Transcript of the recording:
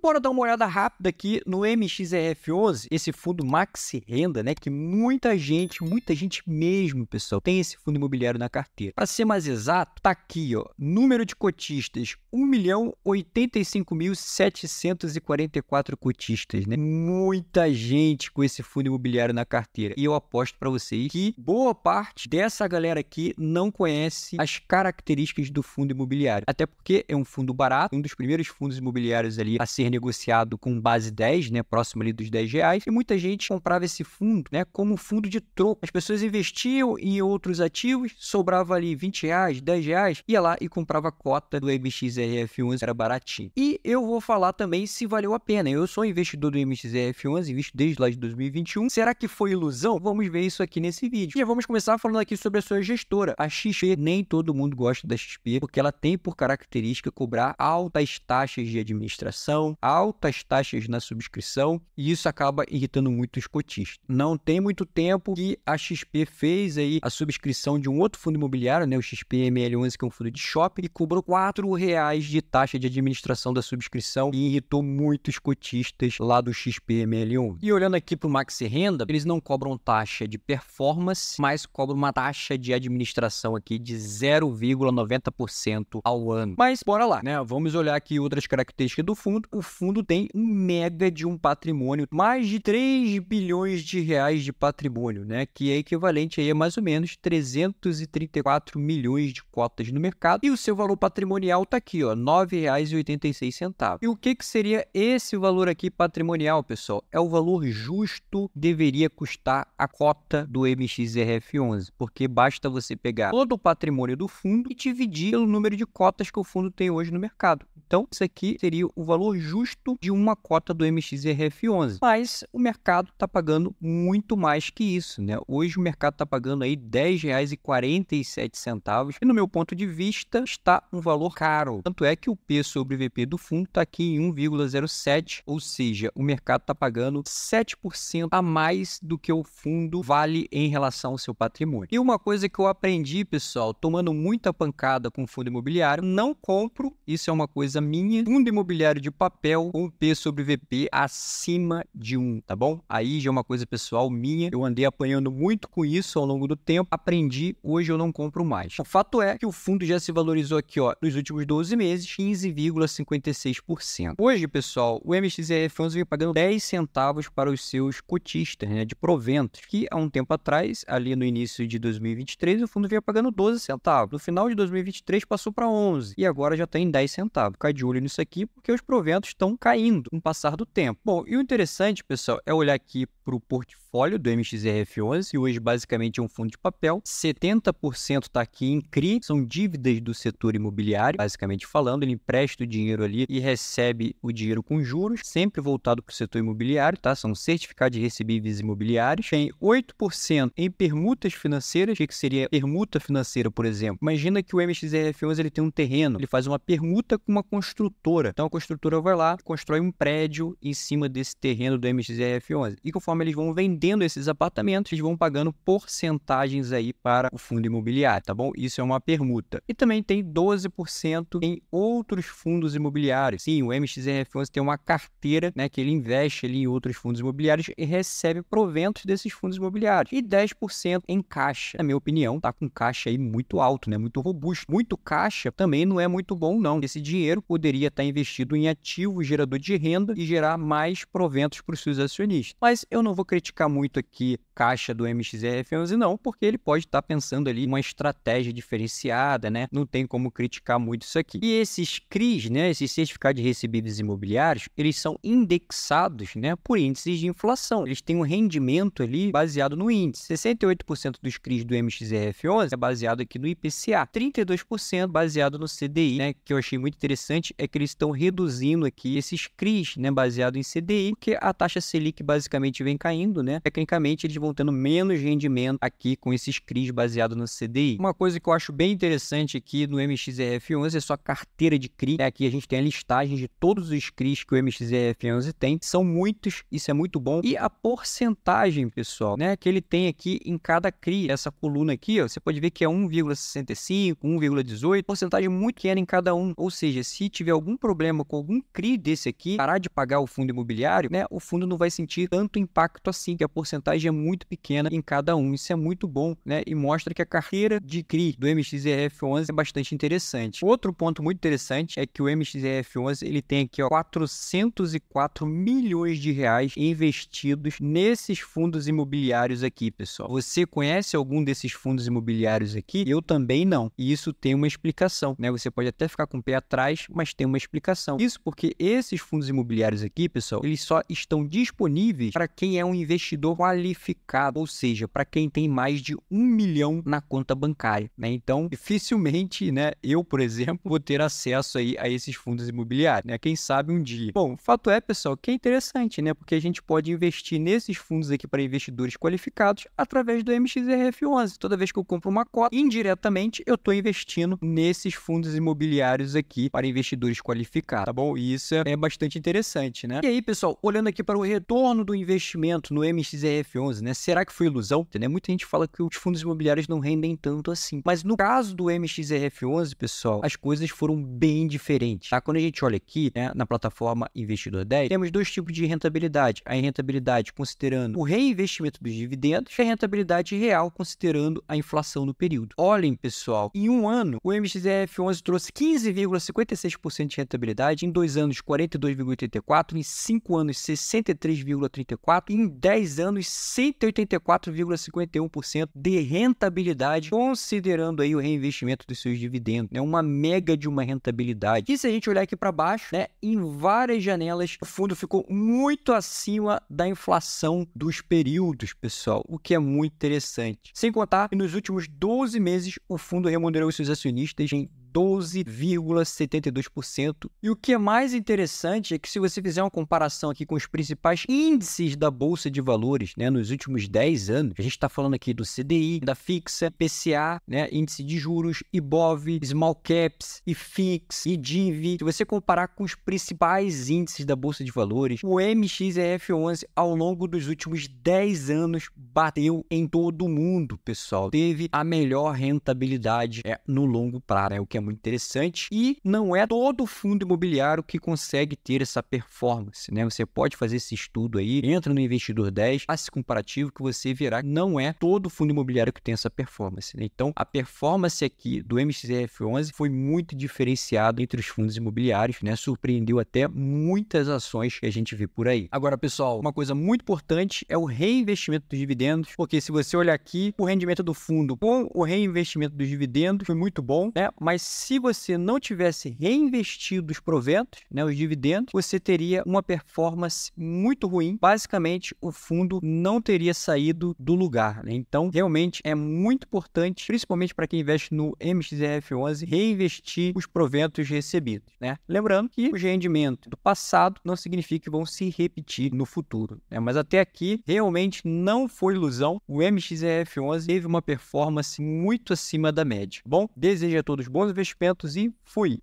Bora dar uma olhada rápida aqui no MXRF11, esse fundo Maxi Renda, né, que muita gente mesmo, pessoal, tem esse fundo imobiliário na carteira. Para ser mais exato, tá aqui, ó, número de cotistas, 1.085.744 cotistas, né? Muita gente com esse fundo imobiliário na carteira. E eu aposto para vocês que boa parte dessa galera aqui não conhece as características do fundo imobiliário. Até porque é um fundo barato, um dos primeiros fundos imobiliários ali a ser negociado com base 10, né, próximo ali dos R$10, e muita gente comprava esse fundo, né, como fundo de troco. As pessoas investiam em outros ativos, sobrava ali R$20, R$10, ia lá e comprava a cota do MXRF11, era baratinho. E eu vou falar também se valeu a pena. Eu sou investidor do MXRF11, invisto desde lá de 2021. Será que foi ilusão? Vamos ver isso aqui nesse vídeo. E já vamos começar falando aqui sobre a sua gestora, a XP. Nem todo mundo gosta da XP, porque ela tem por característica cobrar altas taxas de administração, altas taxas na subscrição, e isso acaba irritando muito os cotistas. Não tem muito tempo que a XP fez aí a subscrição de um outro fundo imobiliário, né, o XPML11, que é um fundo de shopping, e cobrou R$4 de taxa de administração da subscrição e irritou muitos cotistas lá do XPML11. E olhando aqui para o Maxi Renda, eles não cobram taxa de performance, mas cobram uma taxa de administração aqui de 0,90% ao ano. Mas bora lá, né? Vamos olhar aqui outras características do fundo. O fundo tem um mega de um patrimônio, mais de 3 bilhões de reais de patrimônio, né? Que é equivalente aí a mais ou menos 334 milhões de cotas no mercado. E o seu valor patrimonial tá aqui, ó, R$ 9,86. E o que seria esse valor aqui patrimonial, pessoal? É o valor justo que deveria custar a cota do MXRF11, porque basta você pegar todo o patrimônio do fundo e dividir pelo número de cotas que o fundo tem hoje no mercado. Então, isso aqui seria o valor justo de uma cota do MXRF11. Mas o mercado está pagando muito mais que isso, né? Hoje o mercado está pagando aí R$10,47 e, no meu ponto de vista, está um valor caro. Tanto é que o P sobre VP do fundo está aqui em 1,07, ou seja, o mercado está pagando 7% a mais do que o fundo vale em relação ao seu patrimônio. E uma coisa que eu aprendi, pessoal, tomando muita pancada com fundo imobiliário, não compro, isso é uma coisa minha, fundo imobiliário de papel com P sobre VP acima de 1, tá bom? Aí já é uma coisa pessoal minha, eu andei apanhando muito com isso ao longo do tempo, aprendi, hoje eu não compro mais. O fato é que o fundo já se valorizou aqui, ó, nos últimos 12 meses, 15,56%. Hoje, pessoal, o MXRF11 vem pagando 10 centavos para os seus cotistas, né, de proventos, que há um tempo atrás, ali no início de 2023, o fundo vinha pagando 12 centavos. No final de 2023 passou para 11 e agora já está em 10 centavos. Ficar de olho nisso aqui porque os proventos estão caindo com o passar do tempo. Bom, e o interessante, pessoal, é olhar aqui para o portfólio do MXRF11, que hoje basicamente é um fundo de papel. 70% está aqui em CRI, são dívidas do setor imobiliário, basicamente falando, ele empresta o dinheiro ali e recebe o dinheiro com juros, sempre voltado para o setor imobiliário, tá? São certificados de recebíveis imobiliários. Tem 8% em permutas financeiras. O que seria permuta financeira, por exemplo? Imagina que o MXRF11 ele tem um terreno, ele faz uma permuta com uma construtora. Então a construtora vai lá, constrói um prédio em cima desse terreno do MXRF11. E conforme eles vão vendendo esses apartamentos, eles vão pagando porcentagens aí para o fundo imobiliário, tá bom? Isso é uma permuta. E também tem 12% em outros fundos imobiliários. Sim, o MXRF11 tem uma carteira, né, que ele investe ali em outros fundos imobiliários e recebe proventos desses fundos imobiliários. E 10% em caixa. Na minha opinião, tá com caixa aí muito alto, né, muito robusto. Muito caixa também não é muito bom, não. Esse dinheiro poderia estar investido em ativo gerador de renda e gerar mais proventos para os seus acionistas. Mas eu não vou criticar muito aqui caixa do MXRF11 não, porque ele pode estar pensando ali uma estratégia diferenciada, né? Não tem como criticar muito isso aqui. E esses CRIs, né, esses certificados de recebíveis imobiliários, eles são indexados, né, por índices de inflação. Eles têm um rendimento ali baseado no índice. 68% dos CRIs do MXRF11 é baseado aqui no IPCA, 32% baseado no CDI, né? Que eu achei muito interessante é que eles estão reduzindo aqui esses CRIs, né, baseado em CDI, porque a taxa Selic basicamente vem caindo, né? né? Tecnicamente, eles vão tendo menos rendimento aqui com esses CRIs baseados no CDI. Uma coisa que eu acho bem interessante aqui no MXRF11 é só a carteira de CRI. Aqui a gente tem a listagem de todos os CRIs que o MXRF11 tem. São muitos, isso é muito bom. E a porcentagem, pessoal, né, que ele tem aqui em cada CRI. Essa coluna aqui, ó, você pode ver que é 1,65, 1,18, porcentagem muito pequena em cada um. Ou seja, se tiver algum problema com algum CRI desse aqui, parar de pagar o fundo imobiliário, né, o fundo não vai sentir tanto impacto assim, que a porcentagem é muito pequena em cada um. Isso é muito bom, né, e mostra que a carteira de CRI do MXRF11 é bastante interessante. Outro ponto muito interessante é que o MXRF11 ele tem aqui, ó, 404 milhões de reais investidos nesses fundos imobiliários aqui, pessoal. Você conhece algum desses fundos imobiliários aqui? Eu também não. E isso tem uma explicação, né? Você pode até ficar com o pé atrás, mas tem uma explicação. Isso porque esses fundos imobiliários aqui, pessoal, eles só estão disponíveis para quem é um investidor qualificado, ou seja, para quem tem mais de 1 milhão na conta bancária, né? Então, dificilmente, né, eu, por exemplo, vou ter acesso aí a esses fundos imobiliários, né? Quem sabe um dia. Bom, o fato é, pessoal, que é interessante, né? Porque a gente pode investir nesses fundos aqui para investidores qualificados através do MXRF11. Toda vez que eu compro uma cota, indiretamente eu estou investindo nesses fundos imobiliários aqui para investidores qualificados, tá bom? E isso é bastante interessante, né? E aí, pessoal, olhando aqui para o retorno do investimento no MXRF11, né? Será que foi ilusão? Né? Muita gente fala que os fundos imobiliários não rendem tanto assim. Mas no caso do MXRF11, pessoal, as coisas foram bem diferentes, tá? Quando a gente olha aqui, né, na plataforma Investidor 10, temos dois tipos de rentabilidade. A rentabilidade considerando o reinvestimento dos dividendos e a rentabilidade real considerando a inflação no período. Olhem, pessoal, em um ano, o MXRF11 trouxe 15,56% de rentabilidade, em 2 anos 42,84%, em 5 anos 63,34% e em 10 anos 184,51% de rentabilidade, considerando aí o reinvestimento dos seus dividendos. É uma mega de uma rentabilidade. E se a gente olhar aqui para baixo, né, em várias janelas, o fundo ficou muito acima da inflação dos períodos, pessoal, o que é muito interessante. Sem contar que nos últimos 12 meses, o fundo remunerou os seus acionistas em 12,72%. E o que é mais interessante é que se você fizer uma comparação aqui com os principais índices da Bolsa de Valores, né, nos últimos 10 anos, a gente está falando aqui do CDI, da Fixa, PCA, né, índice de juros, IBOV, Small Caps, IFIX, IDIV. Se você comparar com os principais índices da Bolsa de Valores, o MXRF11 ao longo dos últimos 10 anos bateu em todo o mundo, pessoal. Teve a melhor rentabilidade no longo prazo, né, o que é muito interessante, e não é todo fundo imobiliário que consegue ter essa performance, né? Você pode fazer esse estudo aí, entra no Investidor 10, faz esse comparativo que você verá que não é todo fundo imobiliário que tem essa performance, né? Então, a performance aqui do MXRF11 foi muito diferenciada entre os fundos imobiliários, né? Surpreendeu até muitas ações que a gente vê por aí. Agora, pessoal, uma coisa muito importante é o reinvestimento dos dividendos, porque se você olhar aqui, o rendimento do fundo com o reinvestimento dos dividendos foi muito bom, né? Mas se você não tivesse reinvestido os proventos, né, os dividendos, você teria uma performance muito ruim. Basicamente, o fundo não teria saído do lugar, né? Então, realmente é muito importante, principalmente para quem investe no MXRF11, reinvestir os proventos recebidos, né? Lembrando que os rendimentos do passado não significa que vão se repetir no futuro, né? Mas até aqui, realmente não foi ilusão. O MXRF11 teve uma performance muito acima da média. Bom, desejo a todos bons investimentos e fui!